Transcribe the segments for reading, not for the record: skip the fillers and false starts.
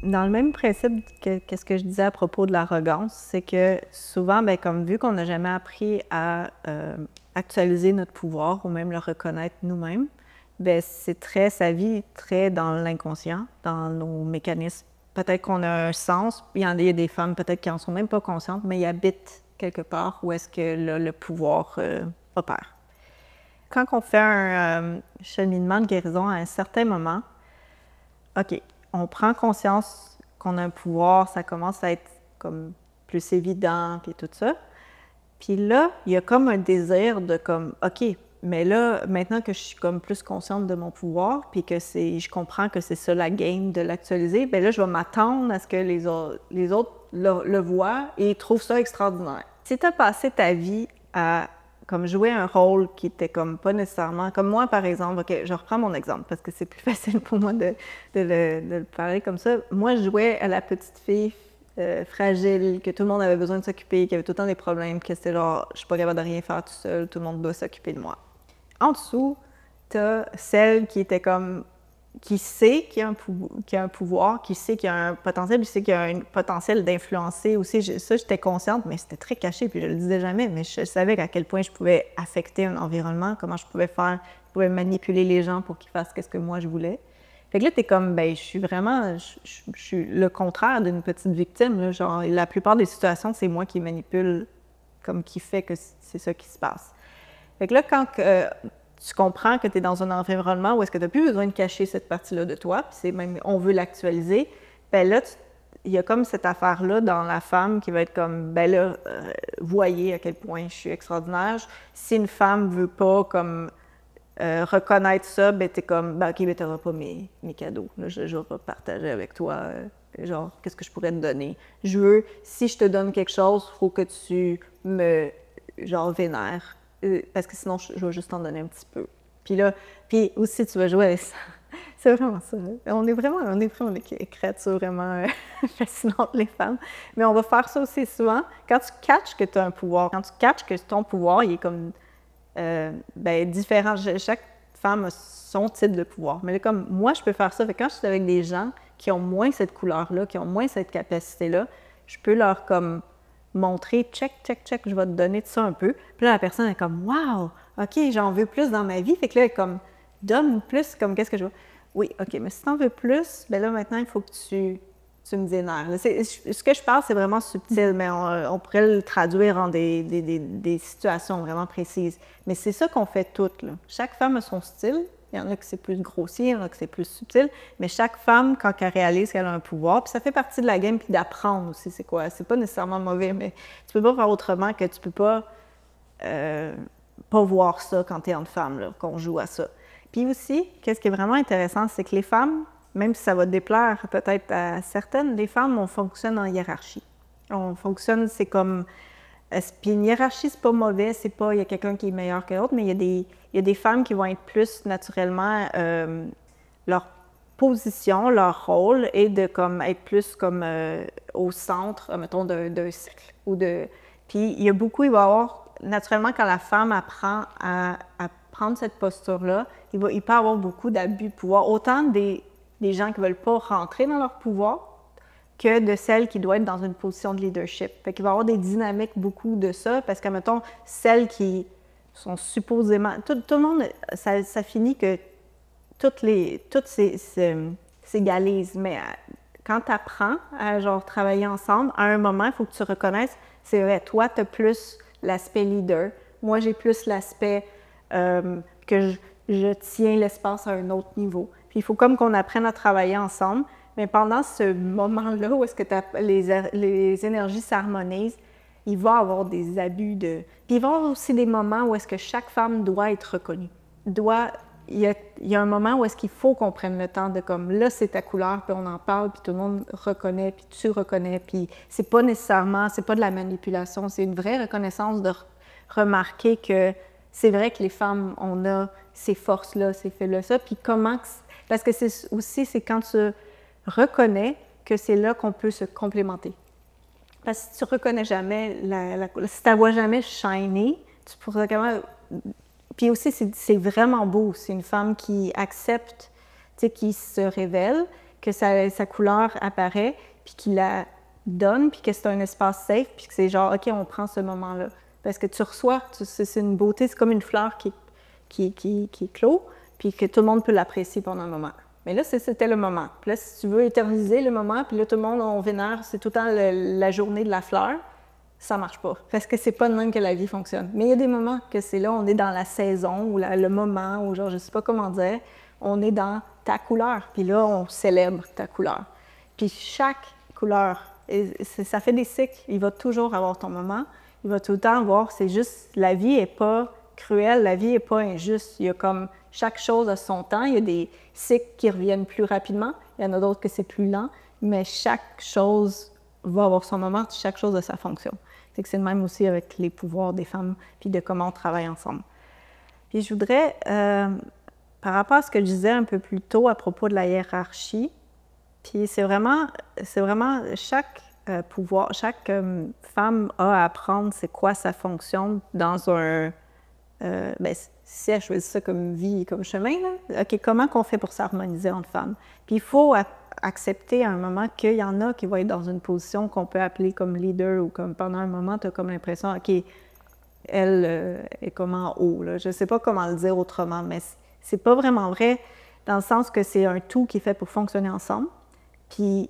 Dans le même principe que ce que je disais à propos de l'arrogance, c'est que souvent, bien, comme vu qu'on n'a jamais appris à actualiser notre pouvoir ou même le reconnaître nous-mêmes, bien, ça vit très dans l'inconscient, dans nos mécanismes. Peut-être qu'on a un sens, il y a des femmes peut-être qui n'en sont même pas conscientes, mais ils habitent quelque part où est-ce que le pouvoir opère. Quand on fait un cheminement de guérison à un certain moment, OK, on prend conscience qu'on a un pouvoir, ça commence à être comme plus évident, puis tout ça. Puis là, il y a comme un désir de comme, OK, mais là, maintenant que je suis comme plus consciente de mon pouvoir, puis que je comprends que c'est ça la game de l'actualiser, bien là, je vais m'attendre à ce que les autres le voient et trouvent ça extraordinaire. Si tu as passé ta vie à comme jouer un rôle qui était comme pas nécessairement... Comme moi, par exemple, OK, je reprends mon exemple parce que c'est plus facile pour moi de le parler comme ça. Moi, je jouais à la petite fille fragile, que tout le monde avait besoin de s'occuper, qui avait tout le temps des problèmes, que c'était genre, je suis pas capable de rien faire tout seul, tout le monde doit s'occuper de moi. En dessous, t'as celle qui était comme... qui sait qu'il y a un pouvoir, qui sait qu'il y a un potentiel, qui sait qu'il y a un potentiel d'influencer aussi. Ça, j'étais consciente, mais c'était très caché, puis je le disais jamais, mais je savais à quel point je pouvais affecter un environnement, comment je pouvais manipuler les gens pour qu'ils fassent ce que moi je voulais. Fait que là, t'es comme, ben, je suis le contraire d'une petite victime, là. Genre, la plupart des situations, c'est moi qui manipule, comme qui fait que c'est ça qui se passe. Fait que là, quand tu comprends que tu es dans un environnement où est-ce que tu n'as plus besoin de cacher cette partie-là de toi, puis c'est même, on veut l'actualiser, bien là, il y a comme cette affaire-là dans la femme qui va être comme, ben là, voyez à quel point je suis extraordinaire. Si une femme veut pas comme reconnaître ça, ben t'es comme, ben ok, ben t'auras pas mes cadeaux. Là, je vais pas partager avec toi, genre, qu'est-ce que je pourrais te donner. Je veux, si je te donne quelque chose, il faut que tu me, genre, vénères. Parce que sinon, je vais juste t'en donner un petit peu. Puis là, puis aussi, tu vas jouer avec ça. C'est vraiment ça. On est vraiment des créatures vraiment fascinantes, les femmes. Mais on va faire ça aussi souvent. Quand tu catches que tu as un pouvoir, quand tu catches que ton pouvoir, il est comme ben, différent. Chaque femme a son type de pouvoir. Mais là, comme moi, je peux faire ça. Fait que quand je suis avec des gens qui ont moins cette couleur-là, qui ont moins cette capacité-là, je peux leur comme montrer, check, je vais te donner de ça un peu. Puis là, la personne est comme, wow, OK, j'en veux plus dans ma vie. Fait que là, elle est comme, donne plus, comme, qu'est-ce que je veux? Oui, OK, mais si t'en veux plus, bien là, maintenant, il faut que tu me vénères. Ce que je parle, c'est vraiment subtil, mais on pourrait le traduire en des situations vraiment précises. Mais c'est ça qu'on fait toutes, là. Chaque femme a son style. Il y en a que c'est plus grossier, il y en a que c'est plus subtil, mais chaque femme, quand elle réalise qu'elle a un pouvoir, puis ça fait partie de la game, puis d'apprendre aussi, c'est quoi. C'est pas nécessairement mauvais, mais tu peux pas faire autrement que tu peux pas voir ça quand tu es une femme, là, qu'on joue à ça. Puis aussi, qu'est-ce qui est vraiment intéressant, c'est que les femmes, même si ça va déplaire peut-être à certaines, les femmes, on fonctionne en hiérarchie. On fonctionne, c'est comme... Puis une hiérarchie, c'est pas mauvais, c'est pas il y a quelqu'un qui est meilleur que l'autre, mais il y a des femmes qui vont être plus naturellement leur position, leur rôle est de comme être plus comme au centre, mettons, d'un cycle. Puis il y a beaucoup, il va y avoir, naturellement, quand la femme apprend à prendre cette posture-là, il peut y avoir beaucoup d'abus de pouvoir, autant des gens qui ne veulent pas rentrer dans leur pouvoir, que de celles qui doivent être dans une position de leadership. Fait qu'il va y avoir des dynamiques beaucoup de ça, parce que, mettons, celles qui sont supposément... Tout le monde, ça finit que toutes s'égalisent, mais quand tu apprends à genre, travailler ensemble, à un moment, il faut que tu reconnaisses, c'est vrai, toi, tu as plus l'aspect leader, moi, j'ai plus l'aspect que je tiens l'espace à un autre niveau. Puis il faut comme qu'on apprenne à travailler ensemble. Mais pendant ce moment-là où est-ce que les énergies s'harmonisent, il va y avoir des abus de... Puis il va y avoir aussi des moments où est-ce que chaque femme doit être reconnue. Il y a un moment où est-ce qu'il faut qu'on prenne le temps de comme, là, c'est ta couleur, puis on en parle, puis tout le monde reconnaît, puis tu reconnais, puis c'est pas nécessairement, c'est pas de la manipulation, c'est une vraie reconnaissance de remarquer que c'est vrai que les femmes, on a ces forces-là, ces faits-là, ça, puis comment... Parce que c'est quand tu reconnais que c'est là qu'on peut se complémenter. Parce que si tu ne reconnais jamais, si tu ne la vois jamais shiner, tu pourras quand même... Puis aussi, c'est vraiment beau. C'est une femme qui accepte, qui se révèle, que sa couleur apparaît, puis qu'il la donne, puis que c'est un espace safe, puis que c'est genre, OK, on prend ce moment-là. Parce que tu reçois, c'est une beauté, c'est comme une fleur qui est clos, puis que tout le monde peut l'apprécier pendant un moment. Mais là, c'était le moment. Puis là, si tu veux éterniser le moment, puis là, tout le monde, on vénère, c'est tout le temps la journée de la fleur, ça marche pas. Parce que c'est pas de même que la vie fonctionne. Mais il y a des moments que c'est là, on est dans la saison, ou le moment, ou genre, je sais pas comment dire, on est dans ta couleur. Puis là, on célèbre ta couleur. Puis chaque couleur, ça fait des cycles. Il va toujours avoir ton moment. Il va tout le temps avoir, c'est juste, la vie n'est pas cruelle, la vie n'est pas injuste. Il y a comme chaque chose a son temps. Il y a des cycles qui reviennent plus rapidement. Il y en a d'autres que c'est plus lent. Mais chaque chose va avoir son moment, chaque chose a sa fonction. C'est le même aussi avec les pouvoirs des femmes, puis de comment on travaille ensemble. Puis je voudrais, par rapport à ce que je disais un peu plus tôt à propos de la hiérarchie, puis c'est vraiment chaque pouvoir, chaque femme a à apprendre c'est quoi sa fonction dans un... bien, si elle choisit ça comme vie, comme chemin, là, OK, comment qu'on fait pour s'harmoniser entre femmes? Puis il faut accepter à un moment qu'il y en a qui vont être dans une position qu'on peut appeler comme leader ou comme pendant un moment, tu as comme l'impression, OK, elle est comme en haut, là. Je ne sais pas comment le dire autrement, mais c'est pas vraiment vrai dans le sens que c'est un tout qui est fait pour fonctionner ensemble. Puis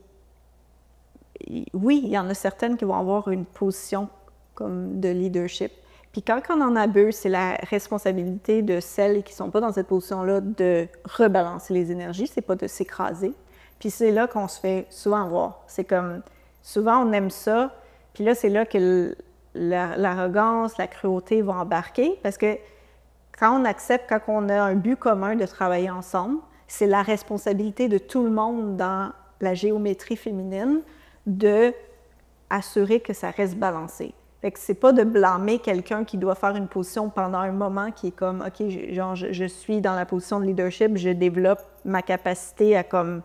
oui, il y en a certaines qui vont avoir une position comme de leadership. Puis quand on en abuse, c'est la responsabilité de celles qui ne sont pas dans cette position-là de rebalancer les énergies, c'est pas de s'écraser. Puis c'est là qu'on se fait souvent voir. C'est comme, souvent on aime ça, puis là c'est là que l'arrogance, la cruauté vont embarquer, parce que quand on accepte, quand on a un but commun de travailler ensemble, c'est la responsabilité de tout le monde dans la géométrie féminine de assurer que ça reste balancé. Fait que c'est pas de blâmer quelqu'un qui doit faire une position pendant un moment qui est comme, OK, genre, je suis dans la position de leadership, je développe ma capacité à comme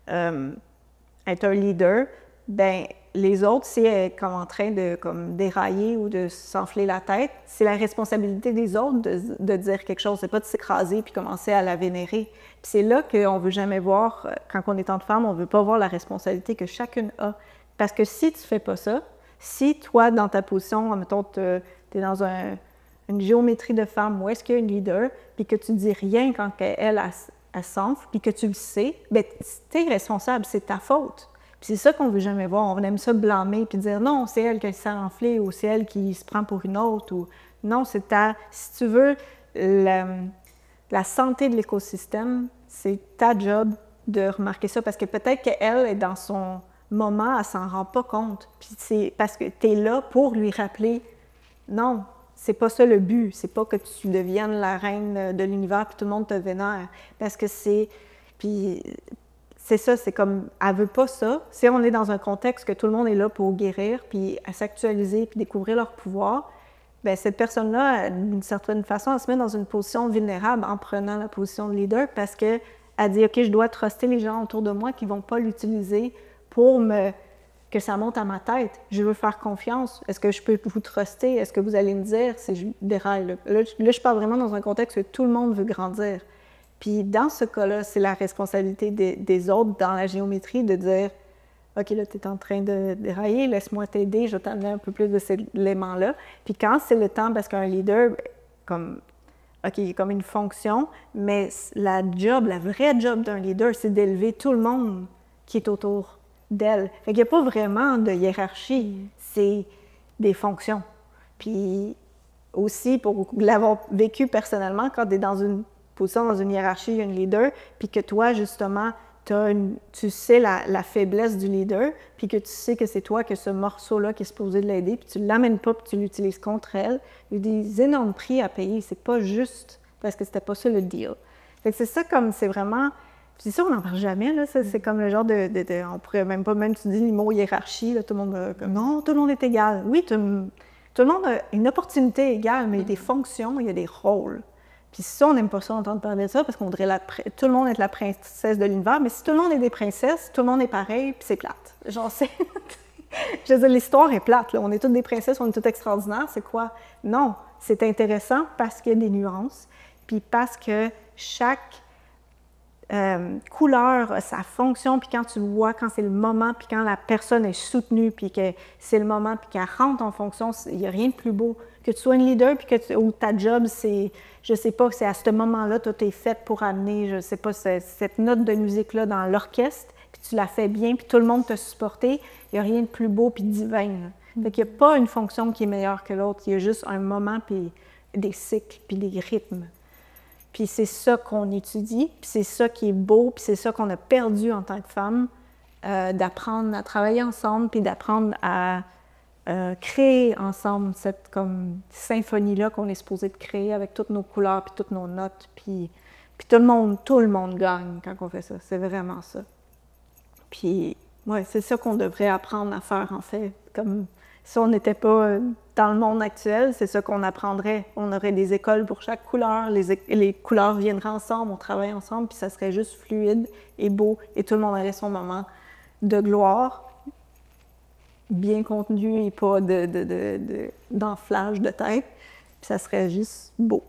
être un leader. Bien, les autres, si elle est comme en train de comme dérailler ou de s'enfler la tête, c'est la responsabilité des autres de dire quelque chose. C'est pas de s'écraser puis commencer à la vénérer. Puis c'est là qu'on veut jamais voir, quand on est entre femmes, on veut pas voir la responsabilité que chacune a. Parce que si tu fais pas ça, si toi, dans ta position, mettons, tu es dans une géométrie de femme où est-ce qu'il y a une leader, puis que tu dis rien quand elle s'enfle, puis que tu le sais, bien, tu es responsable, c'est ta faute. Puis c'est ça qu'on veut jamais voir. On aime ça blâmer, puis dire non, c'est elle qui s'est enflée, ou c'est elle qui se prend pour une autre, ou non, c'est si tu veux, la santé de l'écosystème, c'est ta job de remarquer ça, parce que peut-être qu'elle est dans son moment, elle s'en rend pas compte. Puis c'est parce que tu es là pour lui rappeler, non, c'est pas ça le but, c'est pas que tu deviennes la reine de l'univers puis tout le monde te vénère. Parce que puis c'est ça, c'est comme, elle veut pas ça. Si on est dans un contexte que tout le monde est là pour guérir, puis à s'actualiser, puis découvrir leur pouvoir, bien, cette personne-là, d'une certaine façon, elle se met dans une position vulnérable en prenant la position de leader parce qu'elle dit, OK, je dois truster les gens autour de moi qui vont pas l'utiliser pour que ça monte à ma tête. Je veux faire confiance. Est-ce que je peux vous truster? Est-ce que vous allez me dire si je déraille? Là, je parle vraiment dans un contexte où tout le monde veut grandir. Puis dans ce cas-là, c'est la responsabilité des autres dans la géométrie de dire « OK, là, tu es en train de dérailler, laisse-moi t'aider, je vais t'amener un peu plus de cet élément-là. » Puis quand c'est le temps, parce qu'un leader, comme OK, il y a comme une fonction, mais la vraie job d'un leader, c'est d'élever tout le monde qui est autour d'elle. Fait qu'il n'y a pas vraiment de hiérarchie, c'est des fonctions. Puis aussi, pour l'avoir vécu personnellement, quand tu es dans une position, dans une hiérarchie, il y a une leader, puis que toi, justement, tu sais la faiblesse du leader, puis que tu sais que c'est toi que ce morceau-là qui est supposé l'aider, puis tu ne l'amènes pas, puis tu l'utilises contre elle, il y a des énormes prix à payer. C'est pas juste parce que c'était pas ça le deal. Fait que c'est ça comme, c'est vraiment... C'est ça, on n'en parle jamais, là. C'est comme le genre on pourrait même pas, même tu dis le mot hiérarchie, là, tout le monde, non, tout le monde est égal. Oui, tout le monde a une opportunité égale, mais il y a des fonctions, il y a des rôles. Puis ça, on n'aime pas ça, entendre parler de ça, parce qu'on voudrait tout le monde être la princesse de l'univers, mais si tout le monde est des princesses, tout le monde est pareil, puis c'est plate. Genre, je veux dire, l'histoire est plate, là. On est toutes des princesses, on est toutes extraordinaires, c'est quoi? Non, c'est intéressant parce qu'il y a des nuances, puis parce que chaque couleur a sa fonction, puis quand tu vois, quand c'est le moment, puis quand la personne est soutenue, puis que c'est le moment, puis qu'elle rentre en fonction, il n'y a rien de plus beau. Que tu sois une leader, puis ou ta job, c'est, je sais pas, c'est à ce moment-là, toi, tu es faite pour amener, je sais pas, cette note de musique-là dans l'orchestre, puis tu la fais bien, puis tout le monde t'a supporté, il n'y a rien de plus beau puis divin. Là. Fait qu'il n'y a pas une fonction qui est meilleure que l'autre, il y a juste un moment, puis des cycles, puis des rythmes. Puis c'est ça qu'on étudie, puis c'est ça qui est beau, puis c'est ça qu'on a perdu en tant que femme, d'apprendre à travailler ensemble, puis d'apprendre à créer ensemble cette comme symphonie-là qu'on est supposé de créer avec toutes nos couleurs, puis toutes nos notes, puis tout le monde gagne quand on fait ça. C'est vraiment ça. Puis, ouais, c'est ça qu'on devrait apprendre à faire, en fait. Comme si on n'était pas dans le monde actuel, c'est ça qu'on apprendrait. On aurait des écoles pour chaque couleur, les couleurs viendraient ensemble, on travaille ensemble, puis ça serait juste fluide et beau, et tout le monde aurait son moment de gloire, bien contenu et pas d'enflage de tête, puis ça serait juste beau.